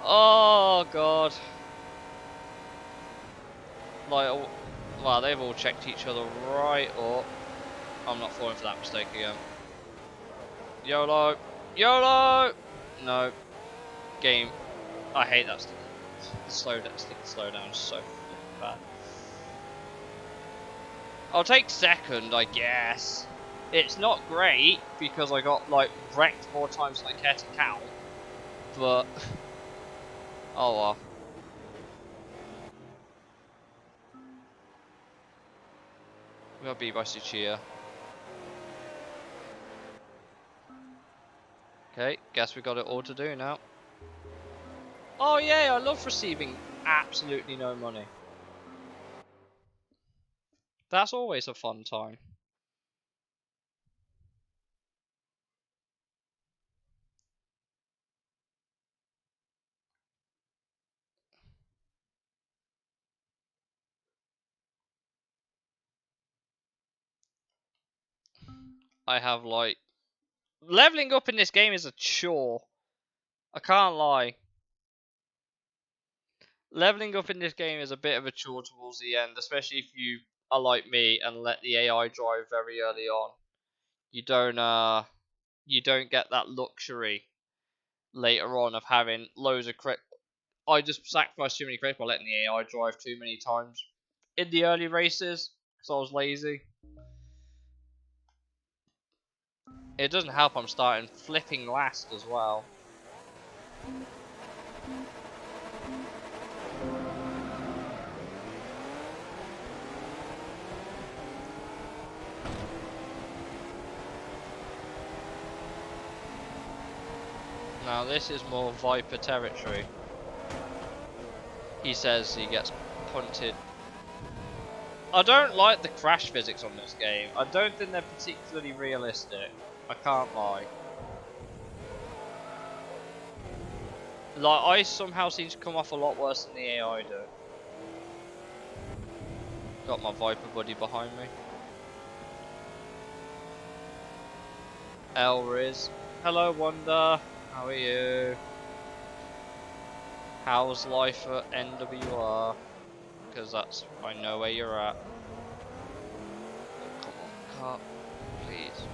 Oh god. Like, wow, they've all checked each other right up. I'm not falling for that mistake again. YOLO! YOLO! No. Game. I hate that stick. The slow down is so bad. I'll take second, I guess. It's not great because I got like wrecked more times than I care to count, but oh well. We got beat by Suchiya. Okay, guess we got it all to do now. Oh yeah, I love receiving absolutely no money. That's always a fun time. I have like leveling up in this game is a chore. I can't lie. Leveling up in this game is a bit of a chore towards the end, especially if you are like me and let the AI drive very early on. You don't get that luxury later on of having loads of credit. I just sacrificed too many credits by letting the AI drive too many times in the early races because I was lazy. It doesn't help I'm starting flipping last as well. Now this is more Viper territory. He says he gets punted. I don't like the crash physics on this game. I don't think they're particularly realistic. I can't lie. Like, I somehow seem to come off a lot worse than the AI do. Got my Viper buddy behind me. Elriz. Hello, Wanda. How are you? How's life at NWR? Because that's, I know where you're at. Oh, come on, car. Please.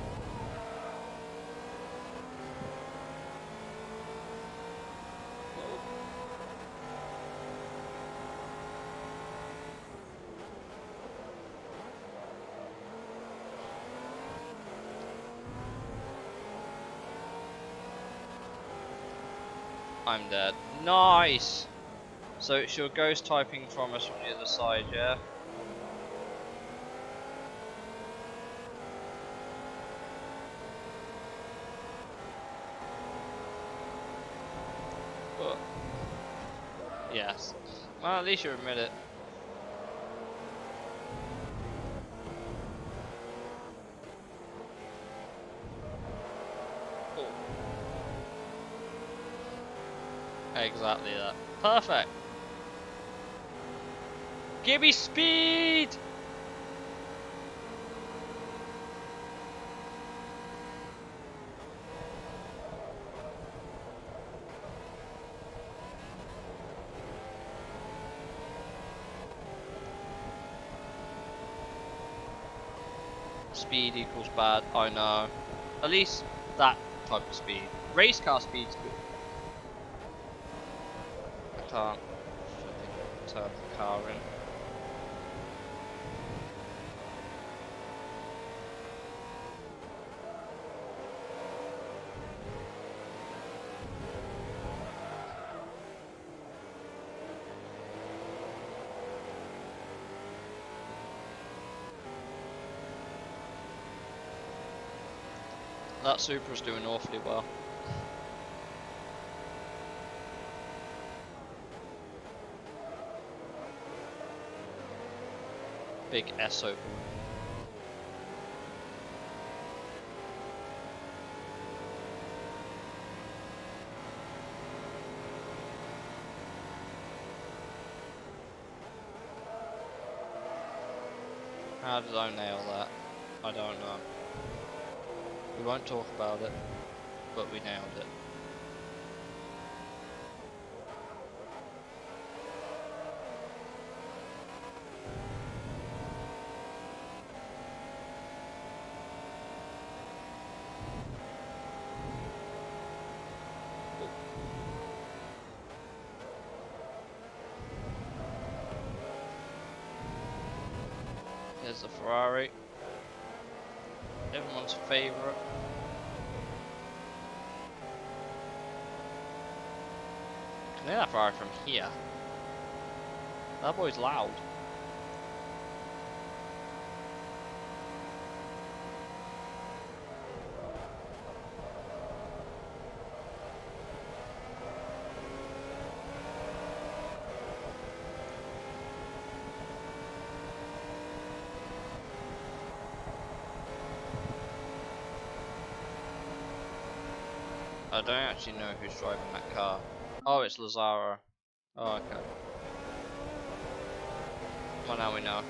I'm dead. Nice! So it's your ghost typing from us from the other side, yeah? Yes. Well, at least you admit it. Oh. Exactly that. Perfect. Give me speed! Speed equals bad, I know. At least that type of speed. Race car speed's good. I can't flipping turn the car in. That Supra's doing awfully well. Big S open. How did I nail that? I don't know. We won't talk about it, but we nailed it. There's the Ferrari. Everyone's favourite. Can hear that Ferrari from here. That boy's loud. I don't actually know who's driving that car. Oh, it's Lazaro. Oh, okay. Well, now we know.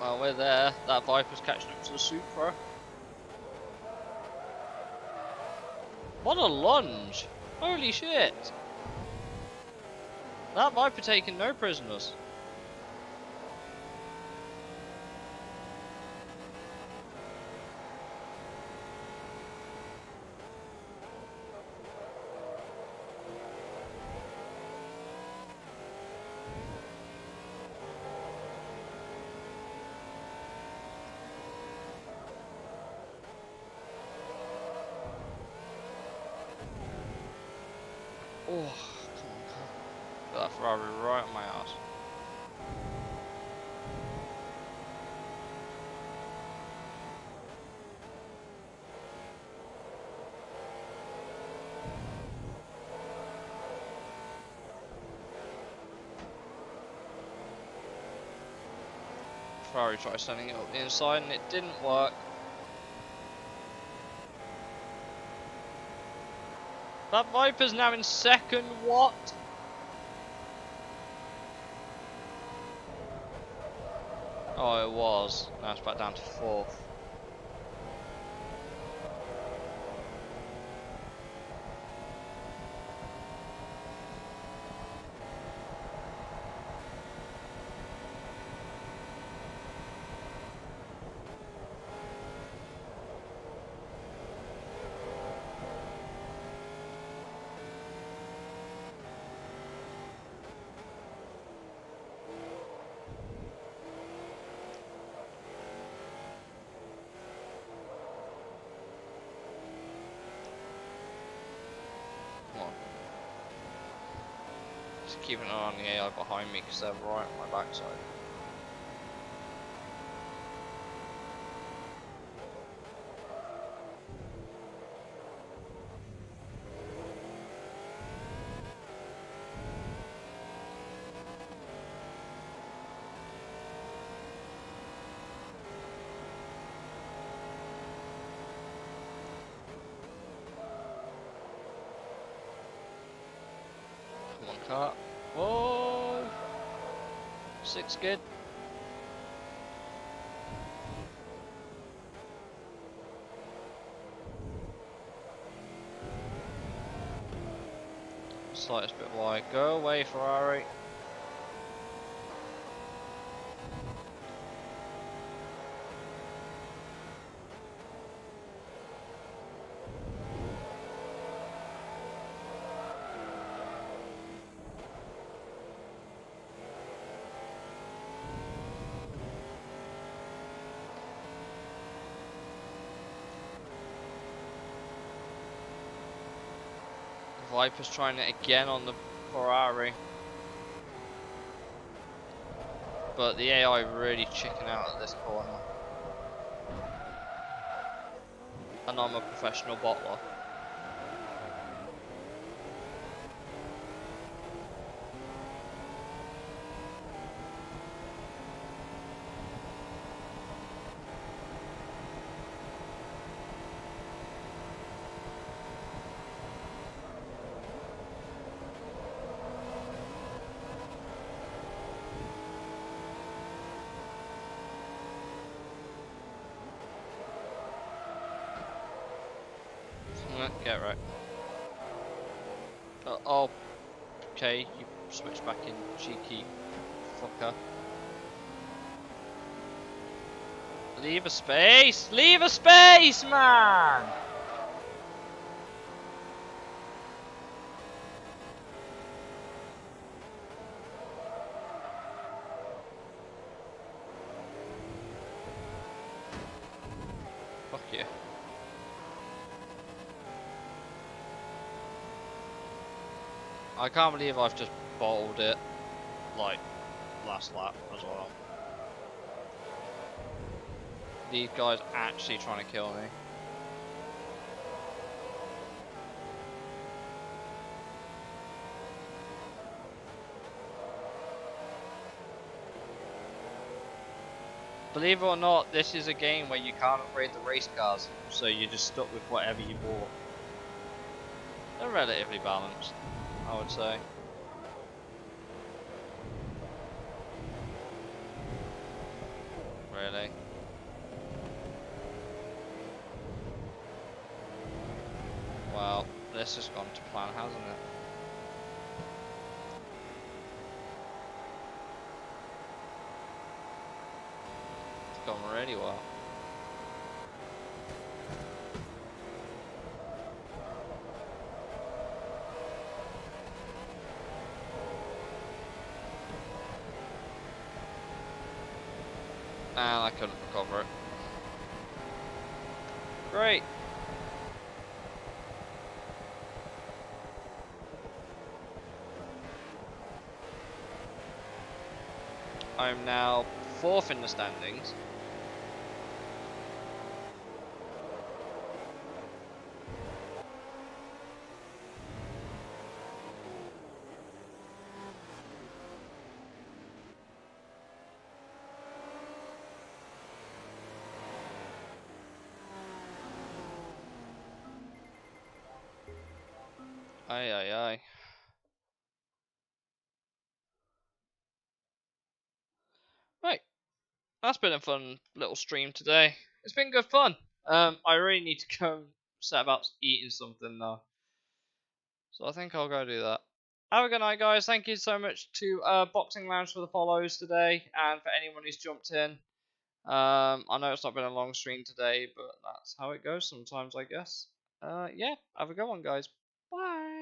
Well, we're there. That Viper's catching up to the Supra. What a lunge! Holy shit! That Viper taking no prisoners. Oh, come on, got that Ferrari right on my ass. Ferrari tried sending it up the inside and it didn't work. That Viper's now in second, what? Oh, it was. Now it's back down to fourth. keeping an eye on the AI behind me because they're right on my backside. Come on, car. Whoa! 6 good. Slightest bit wide. Go away, Ferrari. Viper's trying it again on the Ferrari. But the AI really chicken out at this corner. And I'm a professional bottler. Get right. Oh, okay, you switch back in, cheeky fucker. Leave a space! Leave a space, man! Fuck you. I can't believe I've just bottled it, like, last lap as well. These guys actually trying to kill me. Believe it or not, this is a game where you can't upgrade the race cars, so you're just stuck with whatever you bought. They're relatively balanced, I would say. Really? Well, this has gone to plan, hasn't it? It's gone really well. And I couldn't recover it. Great. I'm now 4th in the standings. Aye, aye, aye. Right. That's been a fun little stream today. It's been good fun. I really need to go set about eating something now. So I think I'll go do that. Have a good night, guys. Thank you so much to Boxing Lounge for the follows today, and for anyone who's jumped in. I know it's not been a long stream today, but that's how it goes sometimes, I guess. Yeah, have a good one, guys. Bye.